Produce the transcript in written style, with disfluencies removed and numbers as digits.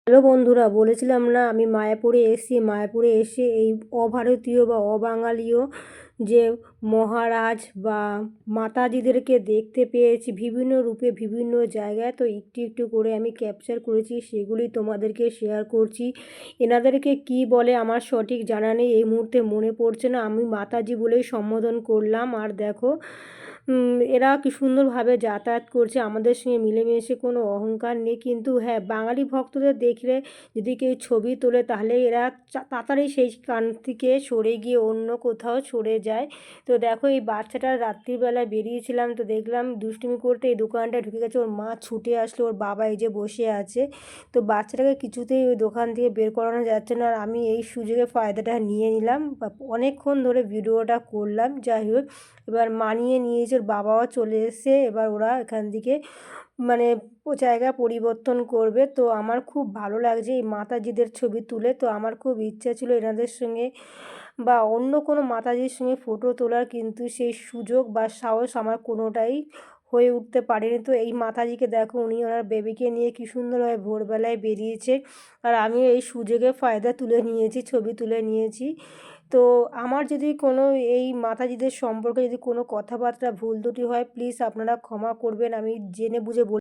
Hello বন্ধুরা, বলেছিলাম না আমি মায়াপুরে এসেছি। মায়াপুরে এসে এই অভারতীয় বা অবাঙালিও যে মহারাজ বা মাতাজিদেরকে দেখতে পেয়েছি বিভিন্ন রূপে বিভিন্ন জায়গায়। তো একটু একটু করে আমি ক্যাপচার করেছি, সেগুলি তোমাদেরকে শেয়ার করছি। এনাদেরকে কি বলে আমার সঠিক জানা নেই, এই মুহূর্তে মনে পড়ছে না, আমি মাতাজি বলেই সম্বোধন করলাম। আর দেখো এরা কি সুন্দরভাবে যাতায়াত করছে, আমাদের সঙ্গে মিলেমিশে, কোনো অহংকার নেই। কিন্তু হ্যাঁ, বাঙালি ভক্তদের দেখলে যদি কেউ ছবি তোলে তাহলে এরা তাড়াতাড়ি সেই কান থেকে সরে গিয়ে অন্য কোথাও সরে যায়। তো দেখো এই বাচ্চাটা রাত্রিবেলায় বেরিয়েছিলাম, তো দেখলাম দুষ্টুমি করতে এই দোকানটায় ঢুকে গেছে। ওর মা ছুটে আসলো, ওর বাবা এই যে বসে আছে। তো বাচ্চাটাকে কিছুতেই ওই দোকান থেকে বের করানো যাচ্ছে না, আর আমি এই সুযোগে ফায়দাটা নিয়ে নিলাম, অনেকক্ষণ ধরে ভিডিওটা করলাম। যাই হোক, এবার মানিয়ে নিয়েছে, ওর বাবাও চলে এসছে, এবার ওরা এখান থেকে মানে জায়গা পরিবর্তন করবে। তো আমার খুব ভালো লাগছে এই মাতাজিদের ছবি তুলে। তো আমার খুব ইচ্ছা ছিল এনাদের সঙ্গে বা অন্য কোনো মাতাজির সঙ্গে ফটো তোলার, কিন্তু সেই সুযোগ বা সাহস আমার কোনোটাই হয়ে উঠতে পারেনি। তো এই মাতাজিকে দেখো, উনি ওনার বেবিকে নিয়ে কী সুন্দরভাবে ভোরবেলায় বেরিয়েছে, আর আমি এই সুযোগে ফায়দা তুলে নিয়েছি, ছবি তুলে নিয়েছি। তো আমার যদি কোনো এই মাতাজিদের সম্পর্কে যদি কোনো কথাবার্তা ভুল ত্রুটি হয়, প্লিজ আপনারা ক্ষমা করবেন, আমি জেনে বুঝে